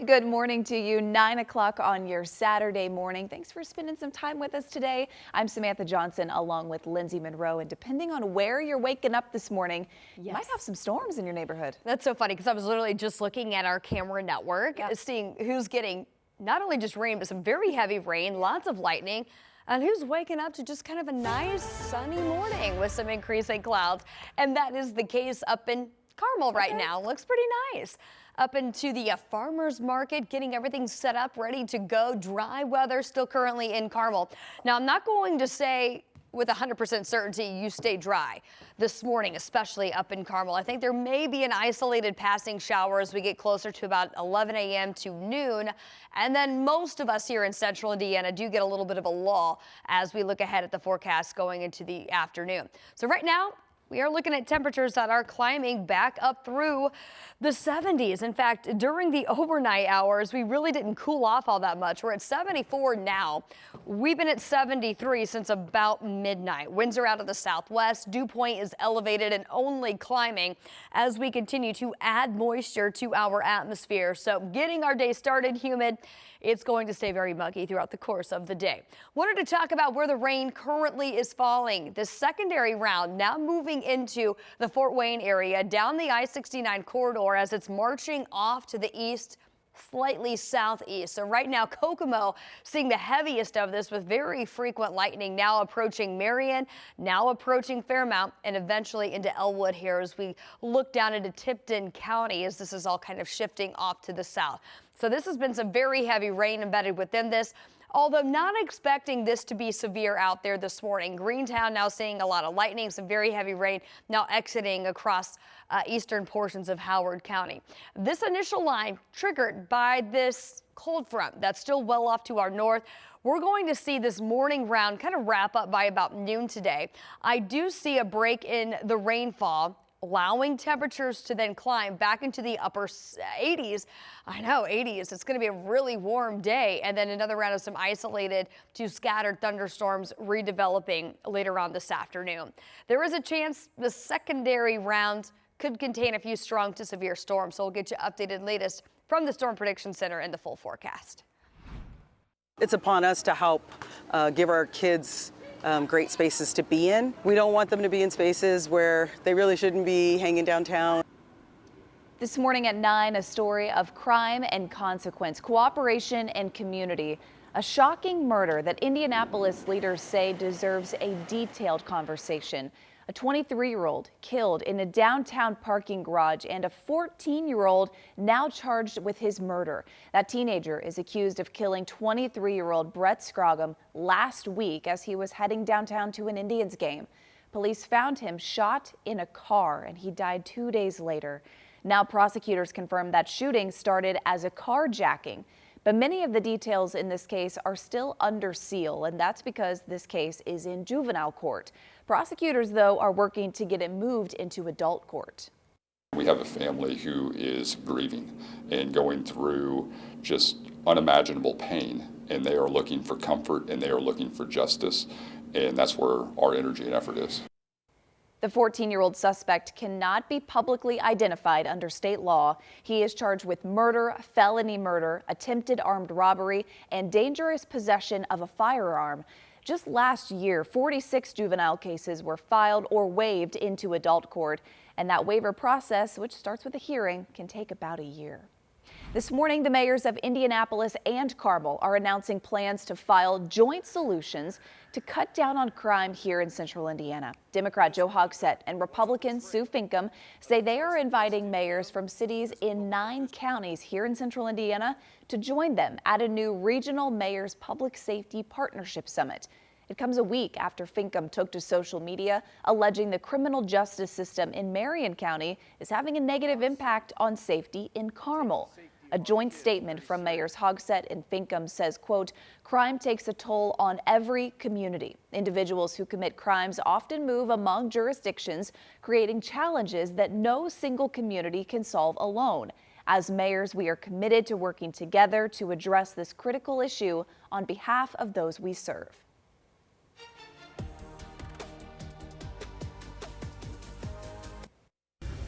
Good morning to you. 9 o'clock on your Saturday morning. Thanks for spending some time with us today. I'm Samantha Johnson along with Lindsay Monroe, and depending on where you're waking up this morning, you might have some storms in your neighborhood. That's so funny because I was literally just looking at our camera network, seeing who's getting not only just rain, but some very heavy rain, lots of lightning, and who's waking up to just kind of a nice sunny morning with some increasing clouds. And that is the case up in Carmel right now. Looks pretty nice. Up into the farmers market, getting everything set up, ready to go. Dry weather still currently in Carmel. Now, I'm not going to say with 100% certainty you stay dry this morning, especially up in Carmel. I think there may be an isolated passing shower as we get closer to about 11 a.m. to noon. And then most of us here in central Indiana do get a little bit of a lull as we look ahead at the forecast going into the afternoon. So right now, we are looking at temperatures that are climbing back up through the 70s. In fact, during the overnight hours, we really didn't cool off all that much. We're at 74 now. We've been at 73 since about midnight. Winds are out of the southwest. Dew point is elevated and only climbing as we continue to add moisture to our atmosphere. So getting our day started humid. It's going to stay very muggy throughout the course of the day. Wanted to talk about where the rain currently is falling. The secondary round now moving into the Fort Wayne area down the I-69 corridor as it's marching off to the east, slightly southeast. So right now, Kokomo seeing the heaviest of this with very frequent lightning now approaching Marion, now approaching Fairmount, and eventually into Elwood here as we look down into Tipton County as this is all kind of shifting off to the south. So this has been some very heavy rain embedded within this, although not expecting this to be severe out there this morning. Greentown now seeing a lot of lightning, some very heavy rain now exiting across eastern portions of Howard County. This initial line triggered by this cold front that's still well off to our north. We're going to see this morning round kind of wrap up by about noon today. I do see a break in the rainfall, allowing temperatures to then climb back into the upper 80s. I know, 80s. It's going to be a really warm day. And then another round of some isolated to scattered thunderstorms redeveloping later on this afternoon. There is a chance the secondary round could contain a few strong to severe storms. So we'll get you updated latest from the Storm Prediction Center and the full forecast. It's upon us to help give our kids great spaces to be in. We don't want them to be in spaces where they really shouldn't be hanging downtown. This morning at 9, a story of crime and consequence, cooperation and community. A shocking murder that Indianapolis leaders say deserves a detailed conversation. A 23-year-old killed in a downtown parking garage and a 14-year-old now charged with his murder. That teenager is accused of killing 23-year-old Brett Scroggum last week as he was heading downtown to an Indians game. Police found him shot in a car and he died 2 days later. Now prosecutors confirm that shooting started as a carjacking. But many of the details in this case are still under seal, and that's because this case is in juvenile court. Prosecutors, though, are working to get it moved into adult court. We have a family who is grieving and going through just unimaginable pain, and they are looking for comfort and they are looking for justice, and that's where our energy and effort is. The 14-year-old suspect cannot be publicly identified under state law. He is charged with murder, felony murder, attempted armed robbery, and dangerous possession of a firearm. Just last year, 46 juvenile cases were filed or waived into adult court, and that waiver process, which starts with a hearing, can take about a year. This morning, the mayors of Indianapolis and Carmel are announcing plans to file joint solutions to cut down on crime here in central Indiana. Democrat Joe Hogsett and Republican Sue Finkam say they are inviting mayors from cities in 9 counties here in central Indiana to join them at a new regional mayors public safety partnership summit. It comes a week after Finkam took to social media alleging the criminal justice system in Marion County is having a negative impact on safety in Carmel. A joint statement from Mayors Hogsett and Finkam says, quote, crime takes a toll on every community. Individuals who commit crimes often move among jurisdictions, creating challenges that no single community can solve alone. As mayors, we are committed to working together to address this critical issue on behalf of those we serve.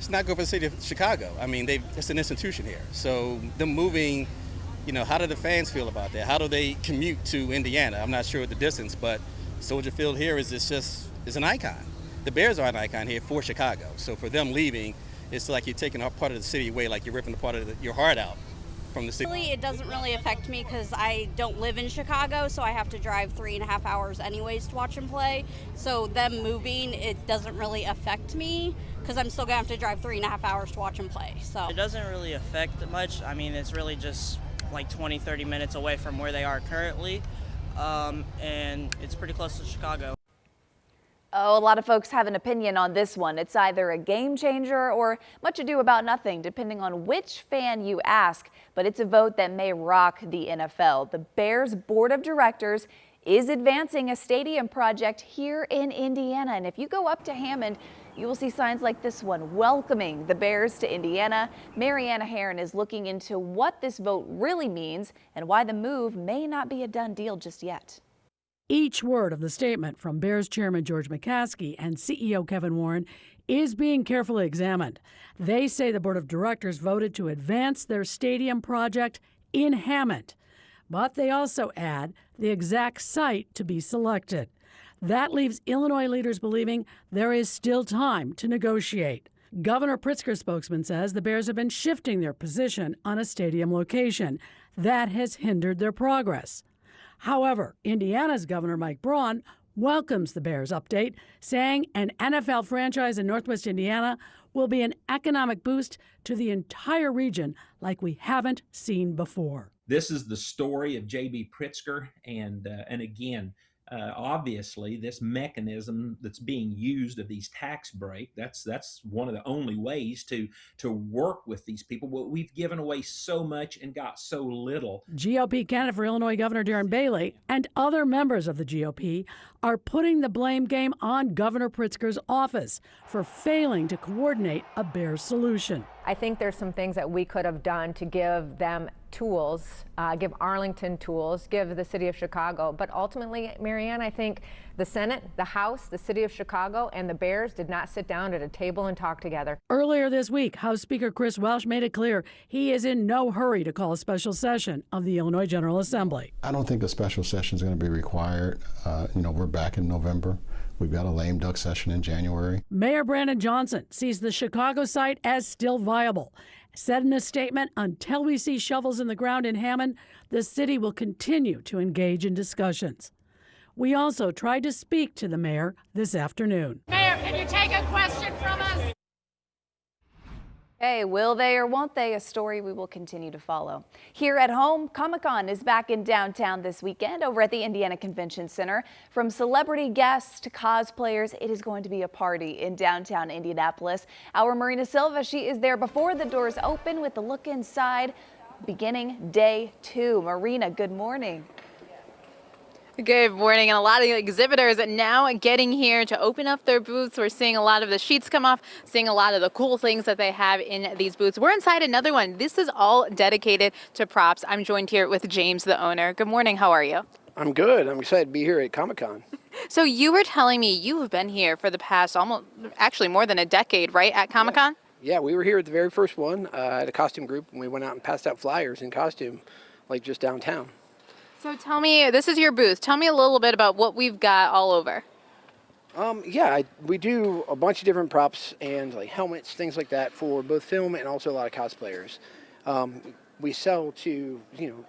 It's not good for the city of Chicago. I mean, it's an institution here. So them moving how do the fans feel about that? How do they commute to Indiana? I'm not sure the distance, but Soldier Field here is an icon. The Bears are an icon here for Chicago. So for them leaving, it's like you're taking a part of the city away, like you're ripping a part of your heart out from the city. It doesn't really affect me because I don't live in Chicago, so I have to drive 3.5 hours anyways to watch them play. So them moving, it doesn't really affect me because I'm still going to have to drive 3.5 hours to watch them play. So it doesn't really affect it much. I mean, it's really just like 20-30 minutes away from where they are currently, and it's pretty close to Chicago. Oh, a lot of folks have an opinion on this one. It's either a game changer or much ado about nothing, depending on which fan you ask. But it's a vote that may rock the NFL. The Bears Board of Directors is advancing a stadium project here in Indiana. And if you go up to Hammond, you will see signs like this one welcoming the Bears to Indiana. Mariana Herron is looking into what this vote really means and why the move may not be a done deal just yet. Each word of the statement from Bears Chairman George McCaskey and CEO Kevin Warren is being carefully examined. They say the board of directors voted to advance their stadium project in Hammond, but they also add the exact site to be selected. That leaves Illinois leaders believing there is still time to negotiate. Governor Pritzker's spokesman says the Bears have been shifting their position on a stadium location. That has hindered their progress. However, Indiana's Governor Mike Braun welcomes the Bears update, saying an NFL franchise in Northwest Indiana will be an economic boost to the entire region like we haven't seen before. This is the story of J.B. Pritzker, and again, obviously, this mechanism that's being used of these tax break, that's one of the only ways to work with these people. We've given away so much and got so little. GOP candidate for Illinois Governor Darren Bailey and other members of the GOP are putting the blame game on Governor Pritzker's office for failing to coordinate a Bears solution. I think there's some things that we could have done to give them tools, give Arlington tools, give the city of Chicago. But ultimately, Marianne, I think the Senate, the House, the city of Chicago, and the Bears did not sit down at a table and talk together. Earlier this week, House Speaker Chris Welsh made it clear he is in no hurry to call a special session of the Illinois General Assembly. I don't think a special session is going to be required. We're back in November. We've got a lame duck session in January. Mayor Brandon Johnson sees the Chicago site as still viable. Said in a statement, until we see shovels in the ground in Hammond, the city will continue to engage in discussions. We also tried to speak to the mayor this afternoon. Mayor, can you take a question from us? Hey, will they or won't they? A story we will continue to follow. Here at home, Comic-Con is back in downtown this weekend over at the Indiana Convention Center. From celebrity guests to cosplayers, it is going to be a party in downtown Indianapolis. Our Marina Silva, she is there before the doors open with a look inside, beginning day 2. Marina, good morning. Good morning, and a lot of exhibitors now getting here to open up their booths. We're seeing a lot of the sheets come off, seeing a lot of the cool things that they have in these booths. We're inside another one. This is all dedicated to props. I'm joined here with James, the owner. Good morning. How are you? I'm good. I'm excited to be here at Comic-Con. So you were telling me you have been here for the past actually more than a decade, right, at Comic-Con? Yeah, we were here at the very first one at a costume group, and we went out and passed out flyers in costume, like just downtown. So tell me, this is your booth. Tell me a little bit about what we've got all over. We do a bunch of different props and like helmets, things like that for both film and also a lot of cosplayers. We sell to,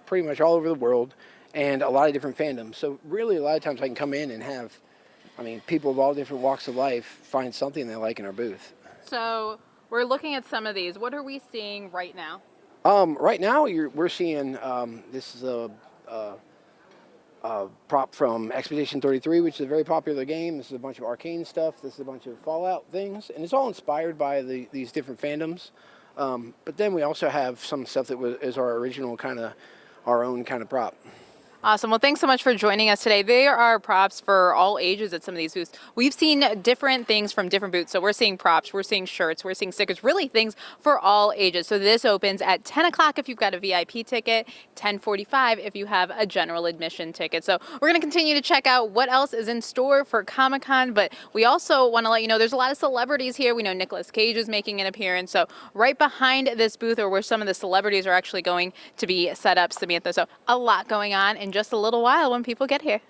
pretty much all over the world and a lot of different fandoms. So really a lot of times I can come in and have, people of all different walks of life find something they like in our booth. So we're looking at some of these. What are we seeing right now? Right now we're seeing, this is a prop from Expedition 33, which is a very popular game. This is a bunch of Arcane stuff. This is a bunch of Fallout things, and it's all inspired by these different fandoms. But then we also have some stuff that is our original our own kind of prop. Awesome. Well, thanks so much for joining us today. There are props for all ages at some of these booths. We've seen different things from different booths. So we're seeing props, we're seeing shirts, we're seeing stickers, really things for all ages. So this opens at 10 o'clock if you've got a VIP ticket, 10:45 if you have a general admission ticket. So we're going to continue to check out what else is in store for Comic-Con, but we also want to let you know there's a lot of celebrities here. We know Nicolas Cage is making an appearance. So right behind this booth are where some of the celebrities are actually going to be set up, Samantha. So a lot going on in just a little while when people get here.